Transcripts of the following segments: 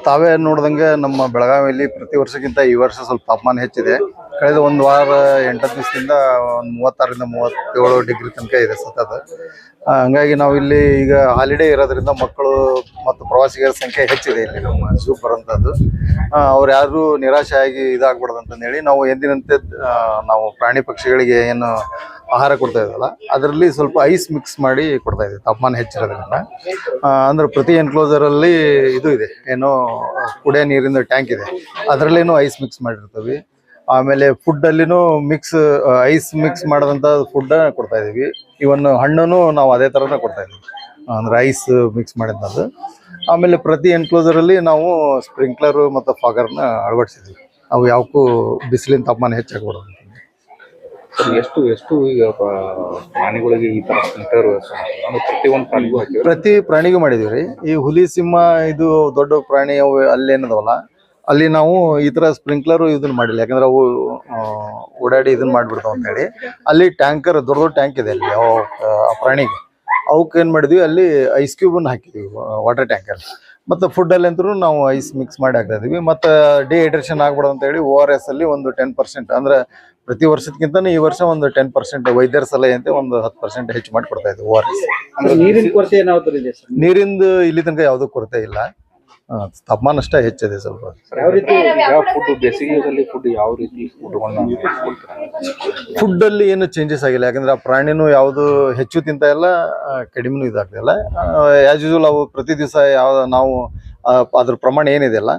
ತಾವೇ ನೋಡ್ದಂಗೆ ನಮ್ಮ ಬೆಳಗಾವಿಯಲ್ಲಿ ಪ್ರತಿ ವರ್ಷಕ್ಕಿಂತ ಈ ವರ್ಷ ಸ್ವಲ್ಪ ತಾಪಮಾನ ಹೆಚ್ಚಿದೆ. ಕಳೆದ ಒಂದು ವಾರ 8 ದಿವಸದಿಂದ ಒಂದು 36ರಿಂದ 37 ಡಿಗ್ರಿ ತನಕ ಇದೆ ಸತತ. ಹಂಗಾಗಿ ನಾವು ಇಲ್ಲಿ ಈಗ ಹಾಲಿಡೇ ಇರೋದ್ರಿಂದ ಮಕ್ಕಳು ಮತ್ತು ಪ್ರವಾಸಿಗರ ಸಂಖ್ಯೆ ಹೆಚ್ಚಿದೆ ಇಲ್ಲಿ ನಮ್ಮ ಝೂ ಬರೋಂಥದ್ದು. ಅವ್ರು ಯಾರು ನಿರಾಶೆ ಆಗಿ ಇದಾಗಬಾರ್ದು ಅಂತಂದೇಳಿ ನಾವು ಎಂದಿನಂತೆ ನಾವು ಪ್ರಾಣಿ ಪಕ್ಷಿಗಳಿಗೆ ಏನು ಆಹಾರ ಕೊಡ್ತಾ ಇದ್ದಲ್ಲ ಅದರಲ್ಲಿ ಸ್ವಲ್ಪ ಐಸ್ ಮಿಕ್ಸ್ ಮಾಡಿ ಕೊಡ್ತಾ ಇದ್ದೀವಿ ತಾಪಮಾನ ಹೆಚ್ಚಿರೋದ್ರಿಂದ. ಅಂದ್ರೆ ಪ್ರತಿ ಎನ್ಕ್ಲೋಸರಲ್ಲಿ ಇದು ಇದೆ, ಏನೋ ಕುಡಿಯೋ ನೀರಿನ ಟ್ಯಾಂಕ್ ಇದೆ, ಅದರಲ್ಲೇನೋ ಐಸ್ ಮಿಕ್ಸ್ ಮಾಡಿರ್ತೀವಿ. ಆಮೇಲೆ ಫುಡ್ಡಲ್ಲಿನೂ ಐಸ್ ಮಿಕ್ಸ್ ಮಾಡಿದಂಥ ಫುಡ್ಡ ಕೊಡ್ತಾ ಇದ್ದೀವಿ. ಇವನ್ ಹಣ್ಣು ನಾವು ಅದೇ ಥರನೇ ಕೊಡ್ತಾ ಇದ್ದೀವಿ, ಅಂದ್ರೆ ಐಸ್ ಮಿಕ್ಸ್ ಮಾಡಿದ್ದು. ಆಮೇಲೆ ಪ್ರತಿ ಎನ್ಕ್ಲೋಸರಲ್ಲಿ ನಾವು ಸ್ಪ್ರಿಂಕ್ಲರು ಮತ್ತು ಫಾಗರ್ನ ಅಳವಡಿಸಿದ್ದೀವಿ, ಅವು ಯಾವಕ್ಕೂ ಬಿಸಿಲಿನ ತಾಪಮಾನ ಹೆಚ್ಚಾಗ್ಬಿಡೋದು. ಎಷ್ಟು ಎಷ್ಟು ಈಗ ಪ್ರಾಣಿಗಳಿಗೆ ಈ ತರ ಪ್ರತಿಯೊಂದು ಪ್ರಾಣಿಗೂ ಹಾಕಿ ಪ್ರತಿ ಪ್ರಾಣಿಗೂ ಮಾಡಿದೀವಿ ರೀ. ಈ ಹುಲಿ, ಸಿಂಹ, ಇದು ದೊಡ್ಡ ಪ್ರಾಣಿ ಅವು ಅಲ್ಲೇನದವಲ್ಲ ಅಲ್ಲಿ ನಾವು ಈ ತರ ಸ್ಪ್ರಿಂಕ್ಲರ್ ಇದನ್ನ ಮಾಡಿಲ್ಲ, ಯಾಕಂದ್ರೆ ಅವು ಓಡಾಡಿ ಇದನ್ನ ಮಾಡ್ಬಿಡ್ತಾವ ಅಂತ ಹೇಳಿ. ಅಲ್ಲಿ ಟ್ಯಾಂಕರ್, ದೊಡ್ಡ ದೊಡ್ಡ ಟ್ಯಾಂಕ್ ಇದೆ ಅಲ್ಲಿ ಆ ಪ್ರಾಣಿಗೆ, ಅವಕ್ಕೆ ಏನು ಮಾಡಿದ್ವಿ, ಅಲ್ಲಿ ಐಸ್ ಕ್ಯೂಬನ್ನು ಹಾಕಿದ್ವಿ ವಾಟರ್ ಟ್ಯಾಂಕರ್. ಮತ್ತು ಫುಡ್ಡಲ್ಲಿ ಅಂತೂ ನಾವು ಐಸ್ ಮಿಕ್ಸ್ ಮಾಡಿ ಹಾಕ್ತಾ ಇದೀವಿ. ಮತ್ತು ಡಿಹೈಡ್ರೇಷನ್ ಆಗ್ಬಿಡೋದು ಅಂತ ಹೇಳಿ ORS ಅಲ್ಲಿ ಒಂದು 10%, ಅಂದ್ರೆ ಪ್ರತಿ ವರ್ಷಕ್ಕಿಂತ ಈ ವರ್ಷ ಒಂದು 10% ವೈದ್ಯರ ಸಲಹೆ ಅಂತ ಒಂದು 10% ಹೆಚ್ಚು ಮಾಡಿ ಕೊಡ್ತಾ ಇದ್ದೀವಿ ORS. ನೀರಿನ ಕೊರತೆ ಏನಾದ್ರು ಇದೆ ಸರ್? ನೀರಿಂದು ಇಲ್ಲಿ ತನಕ ಯಾವುದೂ ಕೊರತೆ ಇಲ್ಲ, ತಾಪಮಾನ ಅಷ್ಟೇ ಹೆಚ್ಚಿದೆ ಸ್ವಲ್ಪ. ಯಾವ ರೀತಿ ಫುಡ್ ಬೇಸಿಗೆಯಲ್ಲಿ ಫುಡ್ ಯಾವ ರೀತಿ ಫುಡ್ ಅಲ್ಲಿ ಏನು ಚೇಂಜಸ್ ಆಗಿಲ್ಲ, ಯಾಕಂದ್ರೆ ಆ ಪ್ರಾಣಿನೂ ಯಾವುದು ಹೆಚ್ಚು ತಿಂತ ಇಲ್ಲ, ಕಡಿಮೆನೂ ಇದಾಗ್ತಿಲ್ಲ. ಆಸ್ ಯೂಶುವಲ್ ಅವು ಪ್ರತಿ ದಿವಸ ನಾವು ಅದ್ರ ಪ್ರಮಾಣ ಏನಿದೆಯಲ್ಲ,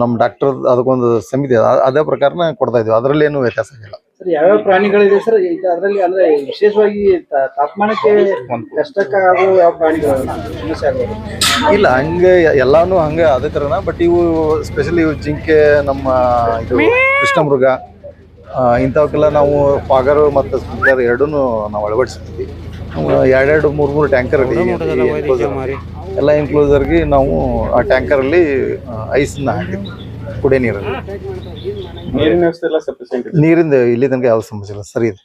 ನಮ್ಮ ಡಾಕ್ಟರ್ ಅದಕ್ಕೊಂದು ಸಮಿತಿ ಅದೇ ಪ್ರಕಾರನ ಕೊಡ್ತಾ ಇದೀವಿ, ಅದರಲ್ಲಿ ಏನು ವ್ಯತ್ಯಾಸ ಆಗಿಲ್ಲ. ಸರ್ ಯಾವ್ಯಾವ ಪ್ರಾಣಿಗಳಿದೆ ಸರ್ ಅದರಲ್ಲಿ? ಅಂದ್ರೆ ವಿಶೇಷವಾಗಿ ತಾಪಮಾನಕ್ಕೆ ಕಷ್ಟಕ್ಕಾಗೋ ಯಾವ ಪ್ರಾಣಿಗಳು ಸಮಸ್ಯೆ ಆಗೋದು? ಇಲ್ಲ, ಹಂಗೆ ಎಲ್ಲಾನು ಹಂಗೆ ಅದೇ ಥರನ. ಬಟ್ ಇವು ಸ್ಪೆಷಲಿ ಇವು ಜಿಂಕೆ, ನಮ್ಮ ಇದು ಕೃಷ್ಣ ಮೃಗ, ಇಂಥವಕ್ಕೆಲ್ಲ ನಾವು ಫಾಗರು ಮತ್ತು ಸ್ಪ್ರಿಂಕ್ಲರ್ ಎರಡೂ ನಾವು ಅಳವಡಿಸ್ತೀವಿ. 2-3 ಟ್ಯಾಂಕರ್ ಎಲ್ಲ ಎನ್ಕ್ಲೋಸರ್ಗೆ ನಾವು ಆ ಟ್ಯಾಂಕರಲ್ಲಿ ಐಸನ್ನ ಹಾಕಿದ್ವಿ ಕುಡಿಯೋ ನೀರಲ್ಲಿ. ನೀರಿನ ವ್ಯವಸ್ಥೆ ಎಲ್ಲ ಸಫಿಶಿಯೆಂಟ್ ಇದೆ? ನೀರಿಂದ ಇಲ್ಲಿ ತನಕ ಯಾವ ಸಮಸ್ಯೆ ಇಲ್ಲ, ಸರಿ ಇದೆ.